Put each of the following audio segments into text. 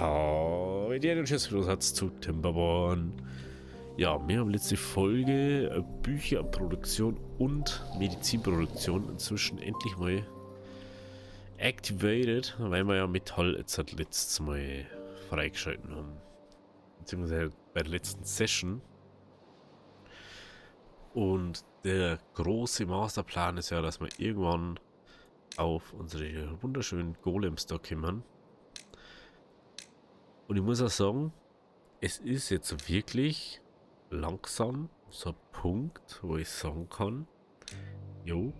Hallo, und tschüss, Großarzt zu Timberborn. Ja, wir haben letzte Folge Bücherproduktion und Medizinproduktion inzwischen endlich mal activated, weil wir ja Metall jetzt halt letztes Mal freigeschalten haben. Beziehungsweise bei der letzten Session. Und der große Masterplan ist ja, dass wir irgendwann auf unsere wunderschönen Golems da kommen. Und ich muss auch sagen, es ist jetzt wirklich langsam so ein Punkt, wo ich sagen kann, jo,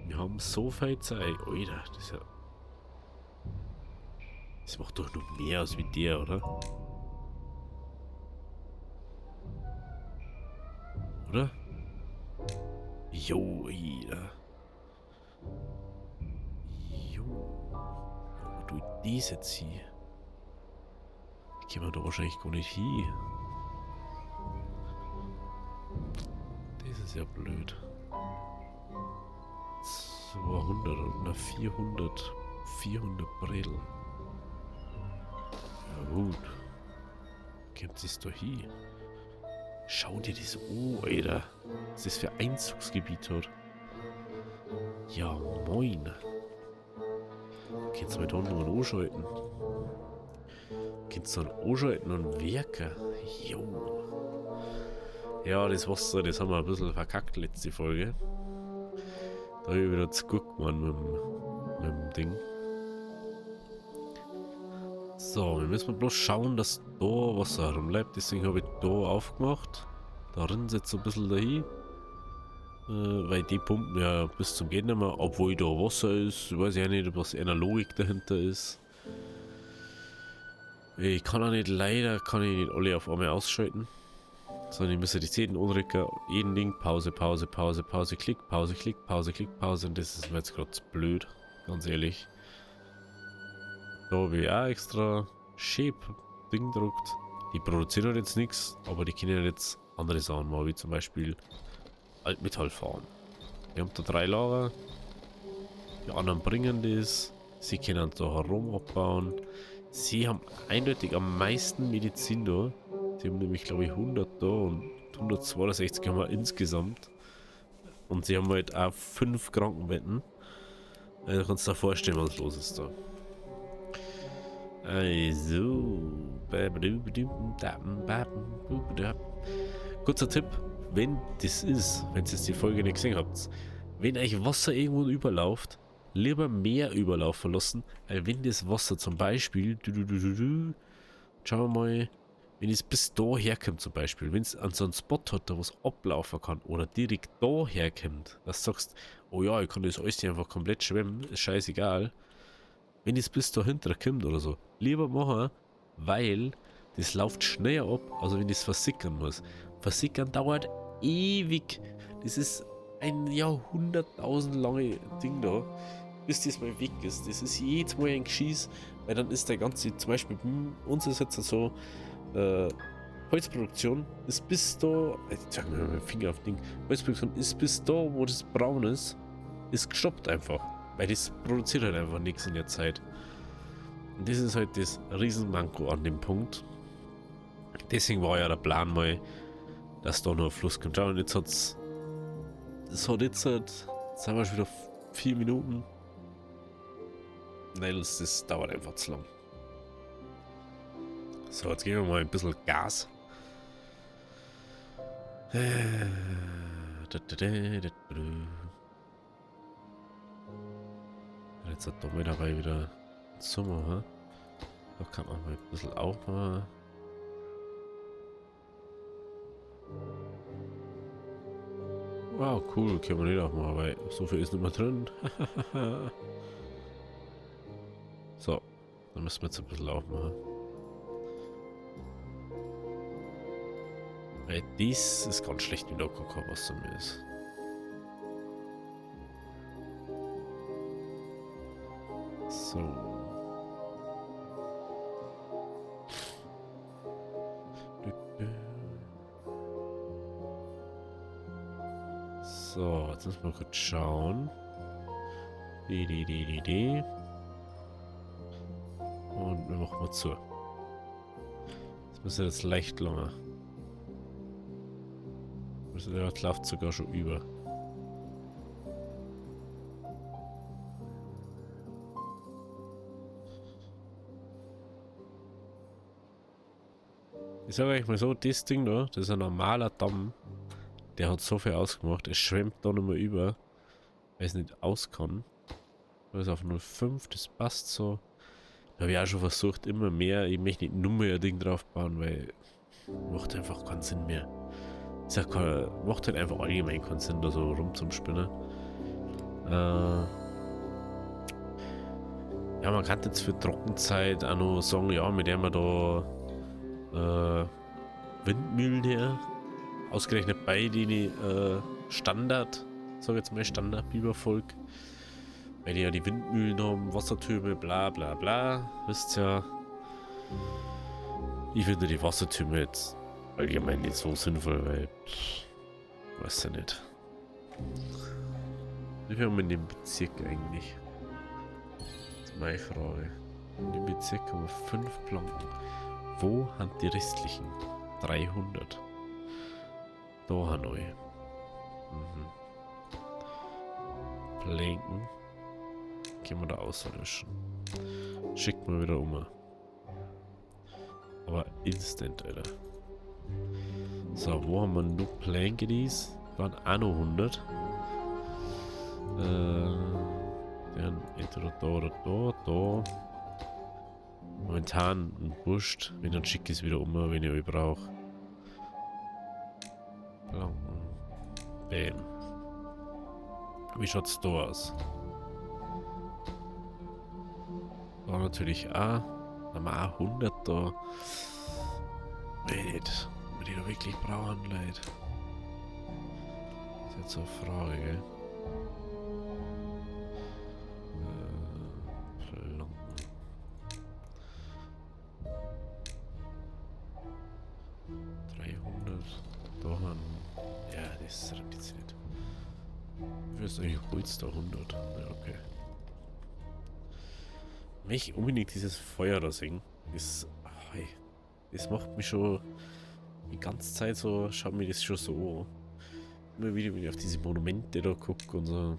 wir haben so viel Zeit. Alter, das ist ja. Das macht doch noch mehr aus wie der, oder? Oder? Jo, Alter. Jo. Wo tue ich das jetzt hier? Die können wir da wahrscheinlich gar nicht hin. Das ist ja blöd. 200 oder 400. 400 Bredel. Ja gut. Kommt das da hin? Schau dir das an, Alter. Was das für Einzugsgebiet hat. Ja, moin. Kannst du mal da noch anschalten? Kannst du dann anschalten und werken? Jo. Ja, das Wasser, das haben wir ein bisschen verkackt letzte Folge. Da habe ich wieder zu gut gemacht mit dem Ding. So, wir müssen bloß schauen, dass da Wasser rumbleibt. Deswegen habe ich da aufgemacht. Da rinnt jetzt so ein bisschen dahin. Weil die pumpen ja bis zum Gehen nicht mehr, obwohl da Wasser ist. Ich weiß ja nicht, was eine Logik dahinter ist. Ich kann auch nicht, leider kann ich nicht alle auf einmal ausschalten. Sondern ich muss ja die Zähne anrücken, jeden Ding, Pause, Pause, Pause, Pause, Klick, Pause, Klick, Pause, Klick, Pause. Und das ist mir jetzt gerade blöd, ganz ehrlich. Da habe ich auch extra Shape-Ding gedruckt. Die produzieren halt jetzt nichts, aber die können jetzt andere Sachen machen, wie zum Beispiel Altmetall fahren. Wir haben da 3 Lager, die anderen bringen das, sie können da herum abbauen. Sie haben eindeutig am meisten Medizin da. Sie haben nämlich, glaube ich, 100 da und 162 haben wir insgesamt. Und sie haben halt auch 5 Krankenbetten. Also kannst du dir vorstellen, was los ist da. Also. Kurzer Tipp, wenn das ist, wenn ihr jetzt die Folge nicht gesehen habt, wenn euch Wasser irgendwo überläuft, lieber mehr überlaufen lassen, weil wenn das Wasser zum Beispiel, schauen wir mal, wenn es bis da herkommt zum Beispiel, wenn es an so einen Spot hat, da was ablaufen kann oder direkt da herkommt, dass du sagst, oh ja, ich kann das alles hier einfach komplett schwimmen, ist scheißegal. Wenn es bis dahinter kommt oder so, lieber machen, weil das läuft schneller ab, also wenn es versickern muss. Versickern dauert ewig. Das ist ein Jahrhunderttausend lange Ding da, bis das mal weg ist. Das ist jedes Mal ein Geschieß, weil dann ist der ganze, zum Beispiel uns ist jetzt so, Holzproduktion ist bis da, jetzt sag mir mit dem Finger auf Ding, Holzproduktion ist bis da, wo das braun ist gestoppt einfach. Weil das produziert halt einfach nichts in der Zeit. Und das ist halt das Riesenmanko an dem Punkt. Deswegen war ja der Plan mal, dass da noch ein Fluss kommt. Und jetzt hat's. Es hat jetzt halt. Jetzt haben wir schon wieder 4 Minuten. Weil das dauert einfach zu lang. So, jetzt geben wir mal ein bisschen Gas. Jetzt hat doch mal dabei wieder Sommer, ha? Da kann man mal ein bisschen aufmachen. Wow, cool, können wir nicht aufmachen, weil so viel ist nicht mehr drin. So, dann müssen wir jetzt ein bisschen aufmachen. Weil dies ist ganz schlecht, wie da kein Wasser mehr ist. So. So, jetzt müssen wir kurz schauen. Und wir machen mal zu. Das müsste jetzt leicht länger. Das läuft sogar schon über. Ich sage euch mal so, das Ding da, das ist ein normaler Damm. Der hat so viel ausgemacht, es schwemmt da nicht mehr über, weil es nicht aus kann. Das ist auf 0,5, das passt so. Da habe ich auch schon versucht, immer mehr. Ich möchte nicht nur mehr ein Ding drauf bauen, weil macht einfach keinen Sinn mehr. Macht halt einfach allgemein keinen Sinn, da so rum zum Spinnen. Ja, man kann jetzt für Trockenzeit auch noch sagen, ja, mit der man da Windmühlen her, ausgerechnet bei den Standard, sag jetzt mal Standard Bibervolk, weil die ja die Windmühlen haben, Wassertürme, bla bla bla, wisst ja. Ich finde die Wassertürme jetzt allgemein nicht so sinnvoll, weil, weiß ja nicht. Wie viel haben wir in dem Bezirk eigentlich? Das ist meine Frage. In dem Bezirk haben wir 5 Planken. Wo haben die restlichen? 300. Da Hanoi. Planken. Gehen wir da auslöschen. Schickt mal wieder um. Aber instant, Alter. So, wo haben wir nur Plankies? Waren auch noch 100. Dann entweder da oder da. Momentan ein Busch. Wenn dann schicke ich es wieder um, wenn ich euch brauche. Bam. Wie schaut's da aus? Da natürlich auch. Da haben wir auch 100 da. Wait. Wenn die da wirklich brauchen, Leute. Das ist jetzt so eine Frage, gell? Planken. Da haben. Ja, das ist jetzt nicht. Wie ist eigentlich Holz da 100? Ja, okay. Wenn ich unbedingt dieses Feuer da sehen, das macht mich schon die ganze Zeit so, schaut mir das schon so an. Immer wieder, wenn ich auf diese Monumente da gucke und so.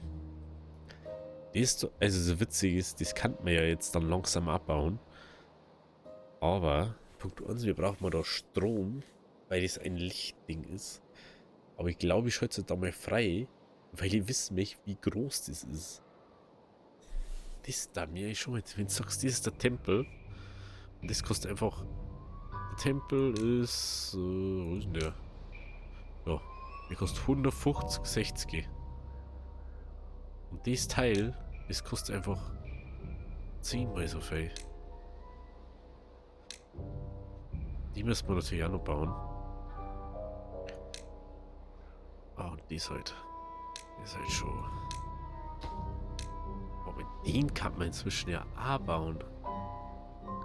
Das, also so witzig ist, das kann man ja jetzt dann langsam abbauen. Aber, Punkt 1, wir brauchen da Strom, weil das ein Lichtding ist. Aber ich glaube, ich schalte es da mal frei, weil ihr wisst mich, wie groß das ist. Das da mir schon jetzt, wenn du sagst, das ist der Tempel. Und das kostet einfach. Der Tempel ist. Wo ist denn der? Ja. Der kostet 150, 60. Und das Teil, das kostet einfach 10-mal so viel. Die müssen wir natürlich auch noch bauen. Ah, und das halt. Das ist halt schon. Aber den kann man inzwischen ja auch bauen.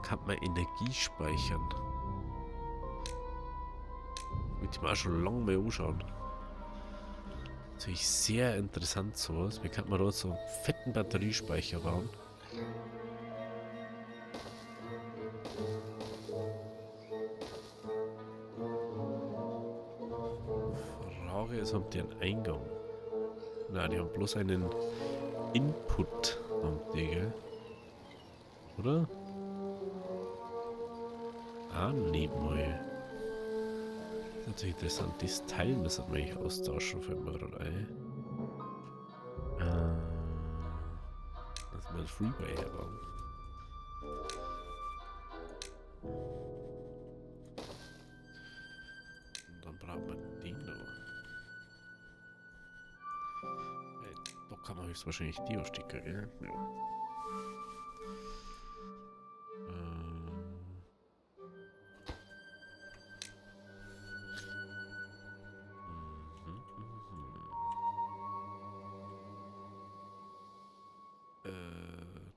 Kann man Energie speichern. Würde ich mir auch schon lange mal anschauen. Natürlich sehr interessant sowas. Wie kann man dort so einen fetten Batteriespeicher bauen? Frage ist, ob die einen Eingang? Nein, die haben bloß einen Input, haben die, gell? Oder? Ah, nee, mal. Das ist natürlich interessant. Das Teil müssen wir eigentlich austauschen, fällt mir gerade ein. Lass mal das Freeway herbauen. Und dann braucht man den noch. Da kann man höchstwahrscheinlich die ausstecken, gell? Ja.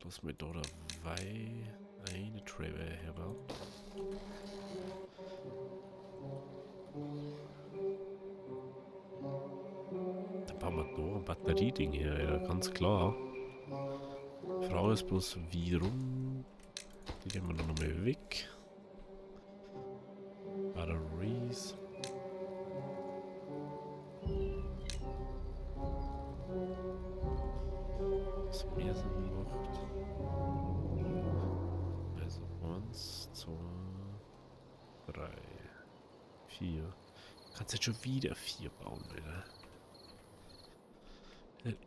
Lass mir da dabei eine Trailway herbauen. Dann bauen wir da ein Batterieding her, ja, ganz klar. Die Frage ist bloß, wie rum Die gehen wir noch mal weg. Batteries. Was mehr Sinn macht. Also 1, 2, 3, 4. Kannst jetzt schon wieder 4 bauen, Alter.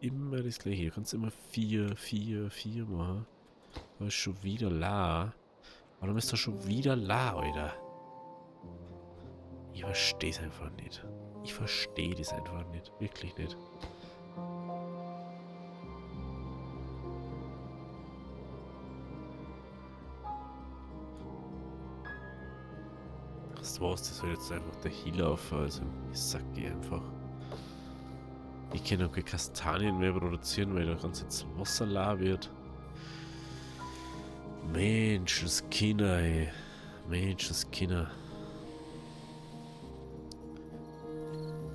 Immer das gleiche. Du kannst immer 4, 4, 4 machen. Aber ist schon wieder la. Warum ist das schon wieder la, Alter? Ich verstehe es einfach nicht. Ich verstehe das einfach nicht. Wirklich nicht. Das war's, das soll jetzt einfach der Healer auf. Also, ich sag dir einfach. Ich kann auch keine Kastanien mehr produzieren, weil das ganze jetzt Wasser la wird. Menschenskinder, ey. Menschenskinder.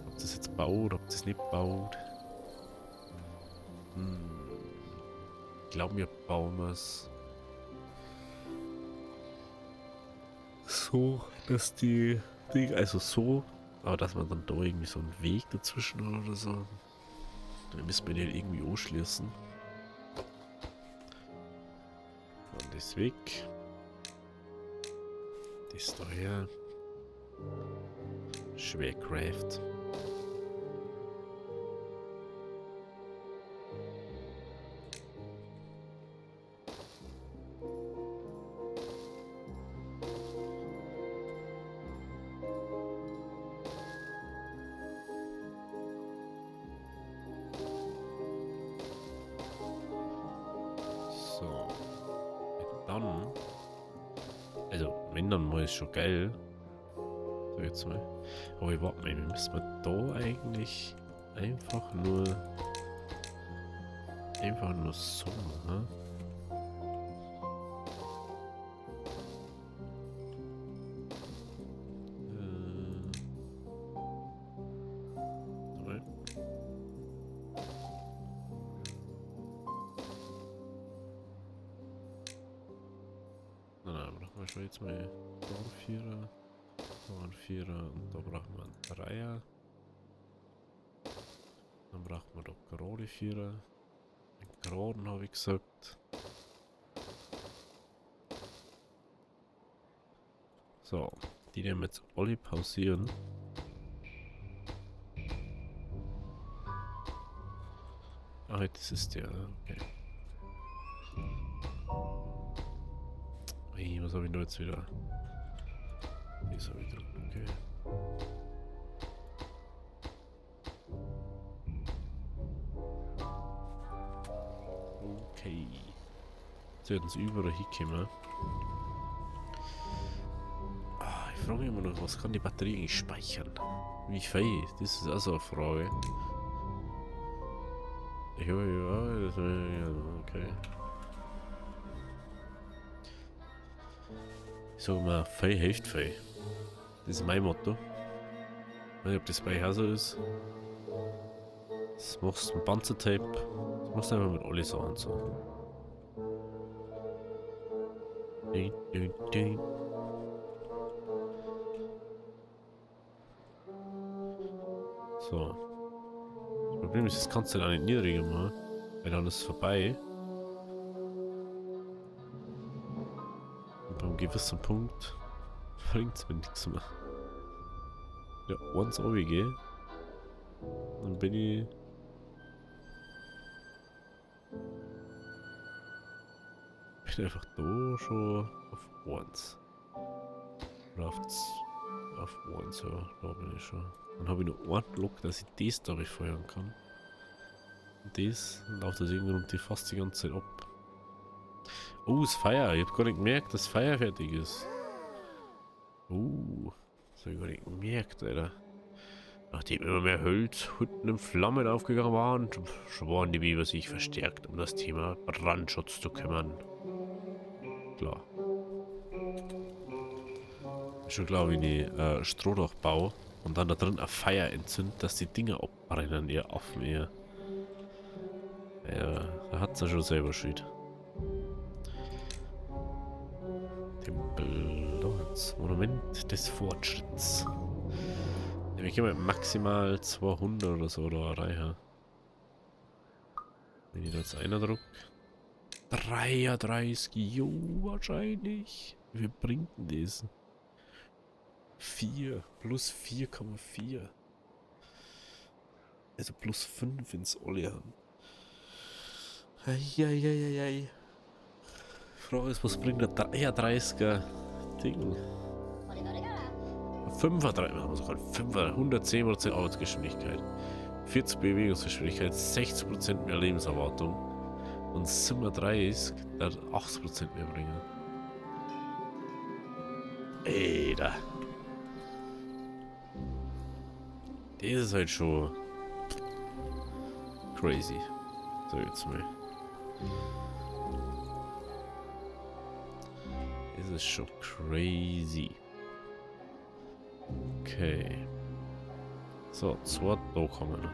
Ob das jetzt baut, ob das nicht baut. Ich glaube, wir bauen es so, dass die Dinge, also so, aber dass man dann da irgendwie so einen Weg dazwischen hat oder so. Dann müssen wir den irgendwie anschließen. Und das weg. Das da her. Schwercraft. So. Dann. Also, wenn dann mal ist schon geil. So, jetzt mal. Aber ich warte mal, wie müssen wir da eigentlich einfach nur so machen? Mal. Na, brauchen wir schon jetzt mal Vierer. Da ein Vierer und da brauchen wir einen Dreier. Dann brauchen wir doch gerade Vierer. Den geraden habe ich gesagt. So, die nehmen jetzt alle pausieren. Ah, das ist der, okay. Hey, was habe ich da jetzt wieder? Das habe ich gedrückt, okay. Okay. Jetzt werden sie überall hinkommen. Ah, ich frage mich immer noch, was kann die Batterie eigentlich speichern? Wie viel? Das ist also eine Frage. Ja, okay. Ich sage mal, viel hilft viel. Das ist mein Motto. Ich weiß nicht, ob das bei euch auch so ist. Das machst du mit Panzertape. Das machst du einfach mit alle Sachen so. So. Das Problem ist, das kannst du dann nicht niedriger machen. Weil dann ist es vorbei. Und beim gewissen Punkt bringt es mir nichts mehr. Ja, once runtergehe, dann bin ich einfach da schon auf 1. Oder auf 1, ja, da bin ich schon. Dann habe ich nur einen Block, dass ich das da befeuern kann. Und das läuft das irgendwie fast die ganze Zeit ab. Oh, das Feuer. Ich habe gar nicht gemerkt, dass das Feuer fertig ist. Das habe ich gar nicht gemerkt, Alter. Nachdem immer mehr Holzhütten in Flammen aufgegangen waren, schworen die Biber sich verstärkt, um das Thema Brandschutz zu kümmern. Klar. Ist schon klar, wie ich Strohdach baue und dann da drin ein Feuer entzündet, dass die Dinger abbrennen, ihr Affen, ihr. Ja, da hat's ja schon selber Schuld. Tempel. Dort. Monument des Fortschritts. Ja, wir können maximal 200 oder so da rein. Wenn ich da jetzt einer druck. 33, jo, wahrscheinlich. Wie viel bringt denn das? 4, plus 4,4. Also plus 5 ins Olean. Eieieiei. Frage ist, was bringt der 33er Ding? 35, machen wir sogar 110% Arbeitsgeschwindigkeit, 40 Bewegungsgeschwindigkeit, 60% mehr Lebenserwartung und 37 der 80% mehr bringen. Ey, da. Das ist halt schon crazy. So, jetzt mal. Das ist schon crazy. Okay. So, 2 da kommen.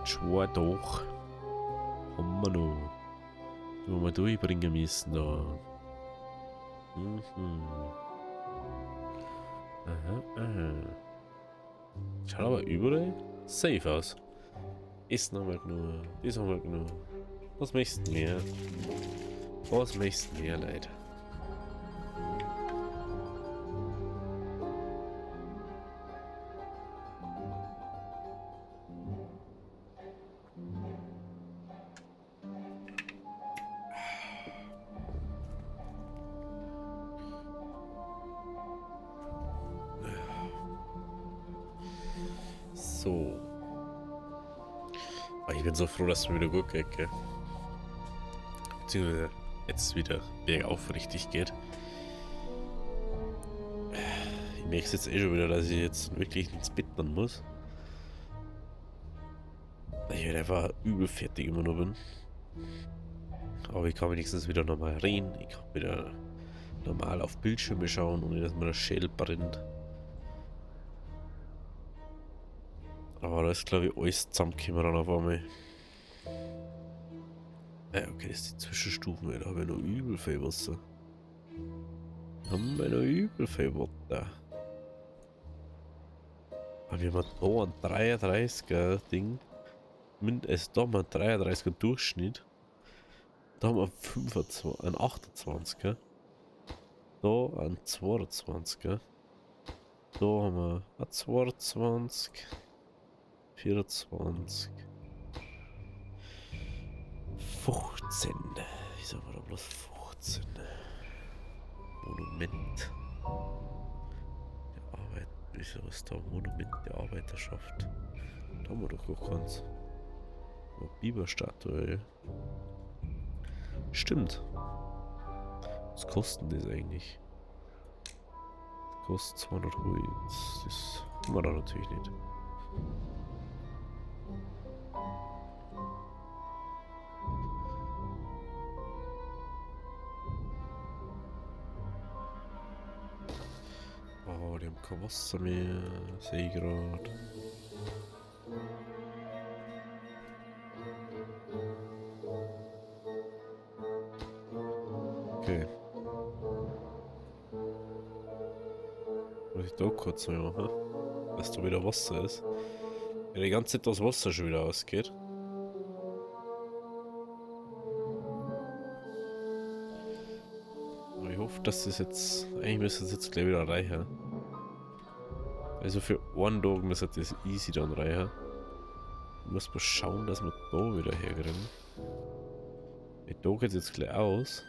2 doch. Haben wir noch. Die wir durchbringen müssen da. Aha, aha. Schaut aber überall safe aus. Essen haben wir genug. Das haben wir genug. Was möchtest du mehr? Was möchtest du mehr, Leute? So. Aber ich bin so froh, dass es mir wieder gut geht, gell? Beziehungsweise jetzt wieder bergauf richtig geht. Ich merke jetzt eh schon wieder, dass ich jetzt wirklich ins Bett dann muss. Weil ich halt einfach übel fertig immer noch bin. Aber ich kann wenigstens wieder normal reden. Ich kann wieder normal auf Bildschirme schauen, ohne dass mir der Schädel brennt. Aber da ist, glaube ich, alles zusammengekommen dann auf einmal. Ja, okay, das ist die Zwischenstufen, da habe ich noch übel viel Wasser. Haben wir noch übel viel Wasser. Aber wir haben da ein 33er Ding. Also da haben wir ein 33er Durchschnitt. Da haben wir 25, ein 28er. Da ein 22er. Da haben wir ein 22. 24. 15. Wieso war da bloß 15? Monument. Der Arbeit. Wieso ist da Monument der Arbeiterschaft? Da haben wir doch gar keins. Biberstatue. Stimmt. Was kostet das eigentlich? Das kostet 200 Ruins. Das haben wir da natürlich nicht. Oh, die haben kein Wasser mehr. Sehe ich gerade. Okay. Muss ich da kurz mal machen, dass da wieder Wasser ist. Ja, die ganze Zeit das Wasser schon wieder ausgeht. Aber ich hoffe, dass das jetzt... Eigentlich müsste es jetzt gleich wieder reichen. Also für einen Tag müsste das easy dann reichen. Ich muss mal schauen, dass wir da wieder herkriegen. Da geht es jetzt gleich aus.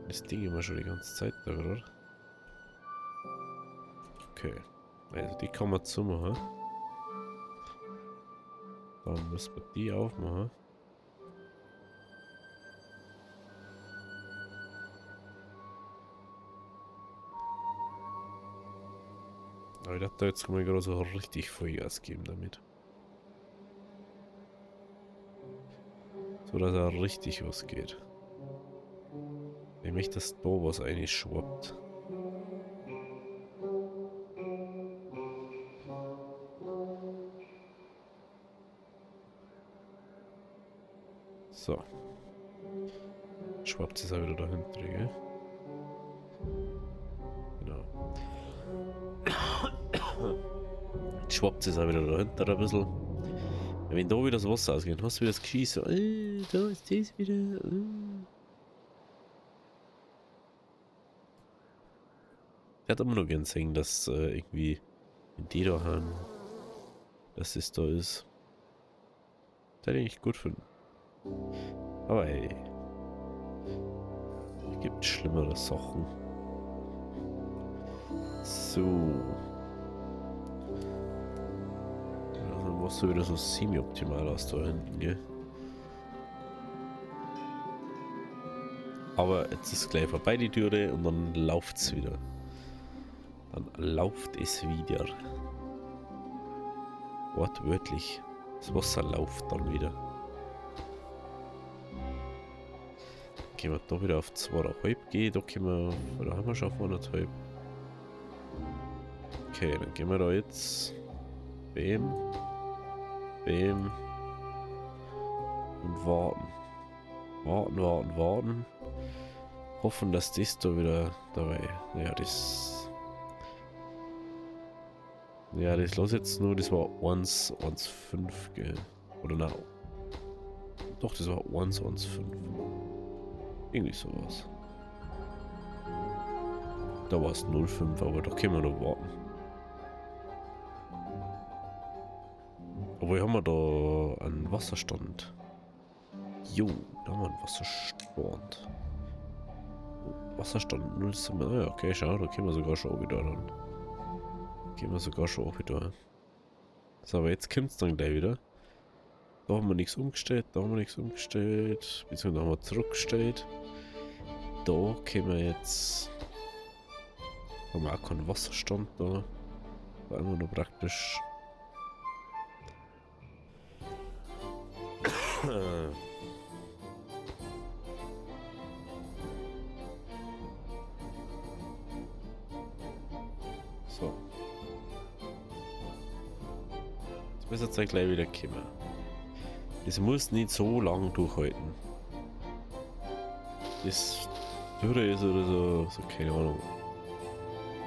Das Ding immer schon die ganze Zeit da gerade. Okay. Also die kann man zumachen. Dann müssen wir die aufmachen. Aber ich dachte, jetzt kann man gerade so richtig Vollgas geben damit. So dass er richtig was geht. Nämlich, dass da was eigentlich schwappt. So. schwappt es auch wieder dahinter, gell? Genau. Jetzt schwappt es auch wieder dahinter ein bisschen. Wenn da wieder das Wasser ausgeht, hast du wieder das Geschieß so, da ist das wieder. Ich hätte immer noch gern sehen, dass irgendwie in die da haben, dass es da ist. Das hätte ich eigentlich gut finden. Aber hey, es gibt schlimmere Sachen. So. Also dann machst du wieder so semi-optimal aus da hinten, gell? Aber jetzt ist gleich vorbei die Türe und dann läuft es wieder. Dann läuft es wieder. Wortwörtlich. Das Wasser läuft dann wieder. Gehen wir da wieder auf 2,5 gehen. Da können wir, oder haben wir schon auf 1,5. Okay, dann gehen wir da jetzt. Bäm. Bäm. Und warten. Warten, warten, warten. Hoffen, dass das da wieder dabei. Ja, das. Ja, das los jetzt nur. Das war 1,15, gell? Oder na. Doch, das war 1,15. Irgendwie sowas. Da war es 0,5, aber da können wir noch warten. Obwohl haben wir da einen Wasserstand. Jo, da haben wir einen Wasserstand. Wasserstand 0, ja, okay, schau, da können wir sogar schon wieder ran. Gehen wir sogar schon auch wieder. So, aber jetzt kommt es dann gleich wieder. Da haben wir nichts umgestellt, da haben wir nichts umgestellt. Beziehungsweise haben wir zurückgestellt. Da können wir jetzt. Haben wir auch keinen Wasserstand da. Da haben wir nur praktisch. So. Jetzt müssen wir jetzt gleich wieder kommen. Das muss nicht so lang durchhalten. Das Dürre ist oder so, keine Ahnung.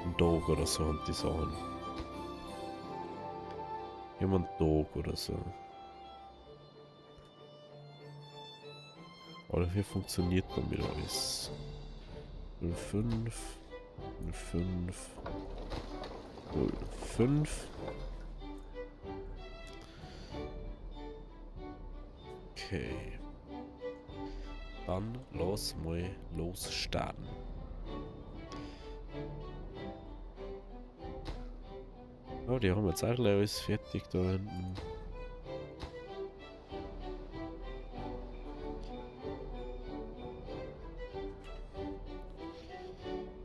Ein Tag oder so haben die Sachen. Jemand Tag oder so. Aber dafür funktioniert dann wieder alles. 05, 05, 05. Okay. Dann los mal los starten. Oh, die haben jetzt auch alles fertig da hinten.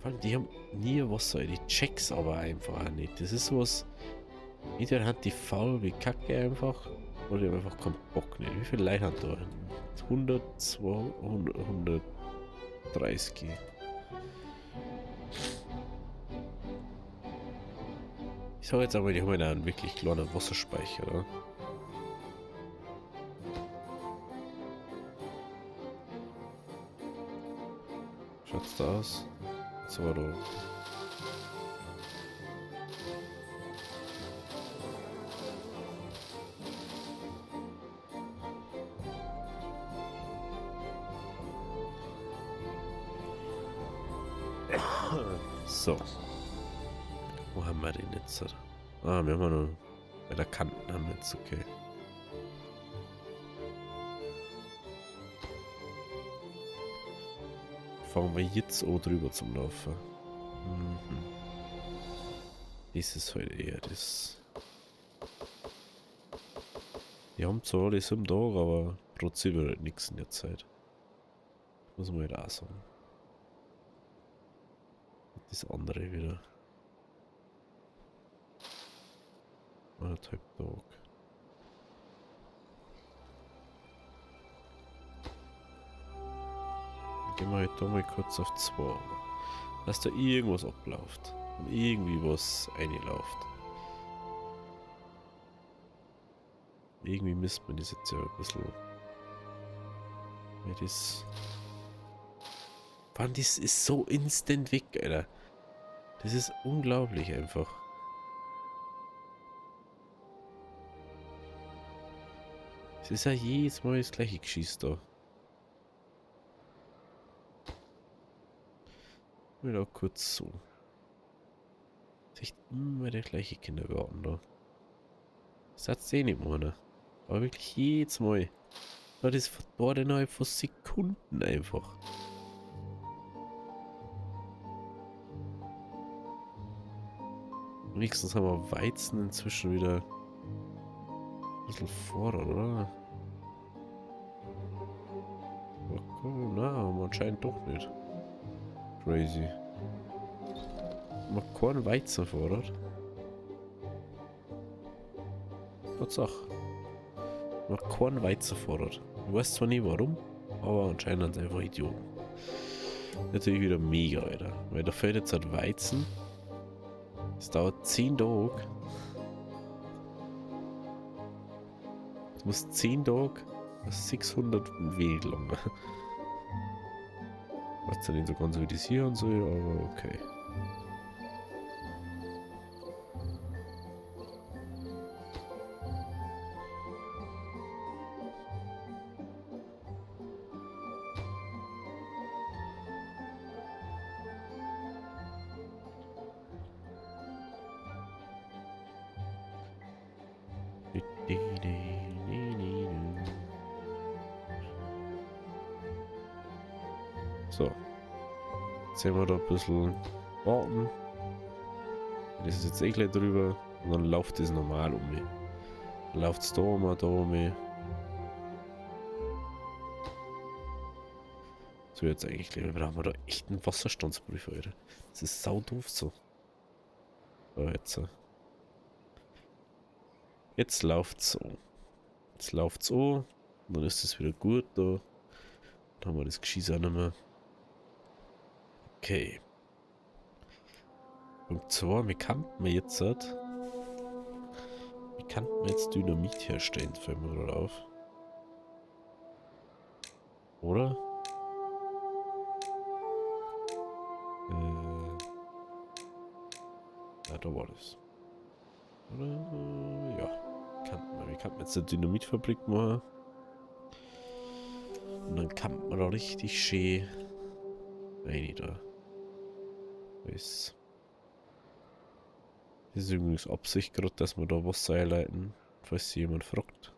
Vor allem, die haben nie Wasser, die checks aber einfach auch nicht. Das ist sowas. Entweder hat die faul wie Kacke einfach, oder die haben einfach keinen Bock nicht. Wie viele Leute haben da hinten? 100, 200, 130. Ich sag jetzt aber, die haben ja einen wirklich kleinen Wasserspeicher, oder? Schaut's da aus? So, da. So. Wo haben wir den jetzt? Ah, wir haben ja noch bei der Kanten haben wir jetzt, okay. Fangen wir jetzt auch drüber zum Laufen. Mhm. Das ist halt eher das. Die haben zwar alles im Tag, aber produzieren halt nichts in der Zeit. Muss man halt auch sagen. Das andere wieder. 1,5 Tage. Gehen wir halt da mal kurz auf 2. Dass da irgendwas abläuft. Und irgendwie was reinläuft. Irgendwie misst man das jetzt ja ein bisschen. Weil das Mann, das ist so instant weg, Alter. Das ist unglaublich einfach. Es ist ja jedes Mal das gleiche Geschiss da. Wieder kurz so. Das ist echt immer der gleiche Kindergarten da. Das hat's eh nicht mehr. Aber wirklich jedes Mal. Ja, das verdorrt innerhalb von Sekunden einfach. Wenigstens haben wir Weizen inzwischen wieder ein bisschen fordert, oder? Oh, na, aber anscheinend doch nicht. Crazy. Man keinen Weizen fordert. Tatsache. Man keinen Weizen fordert. Ich weiß zwar nicht warum, aber anscheinend sind es einfach Idioten. Natürlich wieder mega, Alter. Weil da fällt jetzt halt Weizen. Es dauert 10 Tage. Es muss 10 Tage 600 Weg lang. Was dann nicht so ganz wie das hier und so, aber okay. So. Jetzt sehen wir da ein bisschen warten. Das ist jetzt eh gleich drüber. Und dann läuft das normal um mich. Dann läuft es da um mich. So, jetzt eigentlich gleich. Brauchen wir da echt einen Wasserstandsprüfer, Alter. Das ist sau doof so. So, jetzt. Jetzt läuft's so. Jetzt läuft's an. Dann ist es wieder gut da. Dann haben wir das Geschieß auch nicht mehr. Okay. Punkt 2, wie kann man jetzt Dynamit herstellen, fällt mir gerade auf. Oder? Ja, da war das. Oder? Ja. Wie kann man jetzt eine Dynamitfabrik machen? Und dann kann man da richtig schön rein da. Das ist übrigens Absicht gerade, dass wir da Wasser einleiten, falls sich jemand fragt.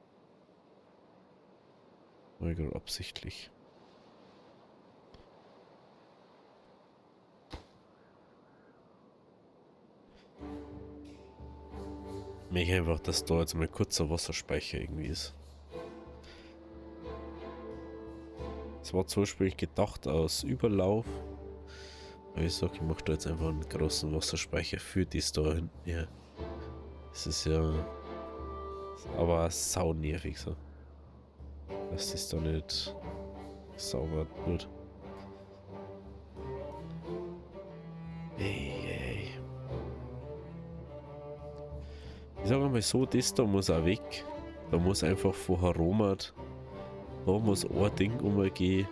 Mal gerade absichtlich. Ich merke einfach, dass da jetzt mal kurzer Wasserspeicher irgendwie ist. Es war zum Beispiel gedacht aus Überlauf. Aber ich sag, ich mache da jetzt einfach einen großen Wasserspeicher für das da hinten. Ja. Das ist ja aber sau nervig so. Dass das da nicht sauber wird. Ey. Ich sag mal so, das da muss auch weg. Da muss einfach vorher Romat. Da muss ein Ding umgehen.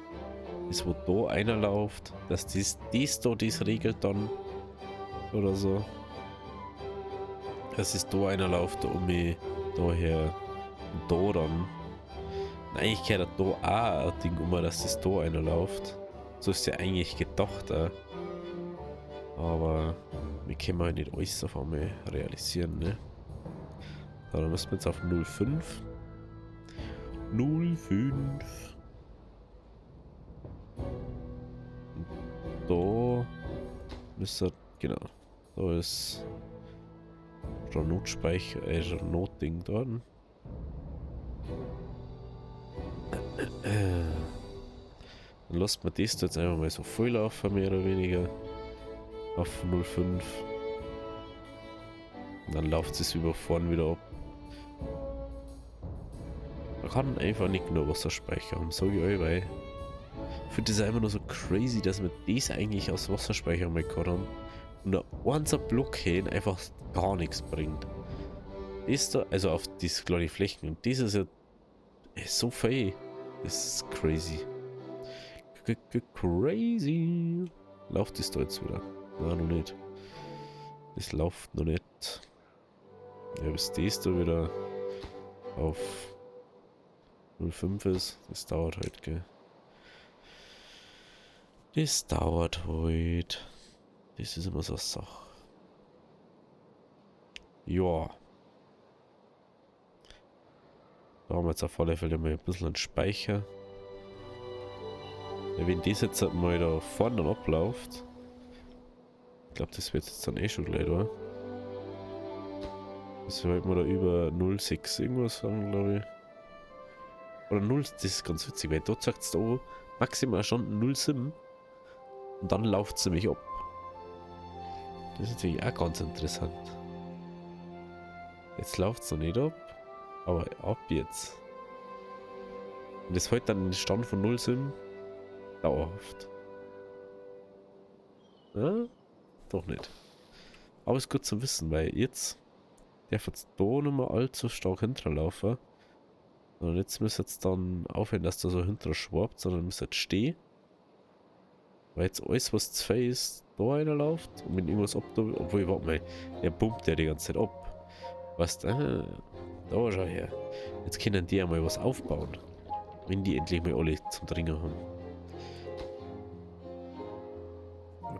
Das wo da einer läuft. Dass das da das regelt dann. Oder so. Dass es da einer läuft, um mich daher und da dann. Eigentlich gehört da auch ein Ding dass das da einer läuft. So ist ja eigentlich gedacht auch. Aber wir können halt nicht alles auf einmal realisieren, ne? So, dann müssen wir jetzt auf 0,5. 0,5. Da müsste, genau, da ist der Notspeicher, der Notding dort. Dann lässt man das jetzt einfach mal so voll laufen, mehr oder weniger. Auf 0,5. Und dann läuft es über vorn wieder ab. Man kann einfach nicht nur Wasserspeicher haben, sage ich euch, weil ich finde das einfach nur so crazy, dass wir das eigentlich aus Wasserspeicher mal gehabt haben und ein einziger Block hin einfach gar nichts bringt. Das da, also auf diese kleinen Flächen, und das ist ja so viel. Das ist crazy. Crazy. Läuft das da jetzt wieder? Nein, noch nicht. Das läuft noch nicht. Ja, bis das da wieder auf 0,5 ist. Das dauert halt, gell. Das dauert heute. Das ist immer so eine Sache. Ja. Da haben wir jetzt auf alle Fälle mal ein bisschen einen Speicher. Ja, wenn das jetzt halt mal da vorne dann abläuft. Ich glaube, das wird jetzt dann eh schon gleich, oder? Das wird mal da über 0,6 irgendwas sagen, glaube ich. Oder 0, das ist ganz witzig, weil dort sagt es da maximal schon 0,7 und dann läuft es nämlich ab. Das ist natürlich auch ganz interessant. Jetzt läuft es noch nicht ab, aber ab jetzt. Und das hält dann den Stand von 0,7 dauerhaft. Ja, doch nicht. Aber ist gut zu wissen, weil jetzt darf jetzt da nicht mehr allzu stark hinterlaufen. Und jetzt müsst ihr jetzt dann aufhören, dass da so hinter schwabt, sondern müsst jetzt stehen. Weil jetzt alles, was zu viel ist, da reinläuft. Und wenn irgendwas ab da, obwohl, warte mal, der pumpt ja die ganze Zeit ab. Weißt du, da schau her. Jetzt können die ja mal was aufbauen. Wenn die endlich mal alle zum Trinken haben.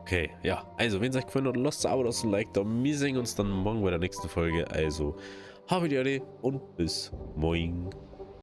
Okay, ja. Also, wenn es euch gefallen hat, lasst ein Abo, lasst ein Like da. Wir sehen uns dann morgen bei der nächsten Folge. Also, habe die alle und bis morgen.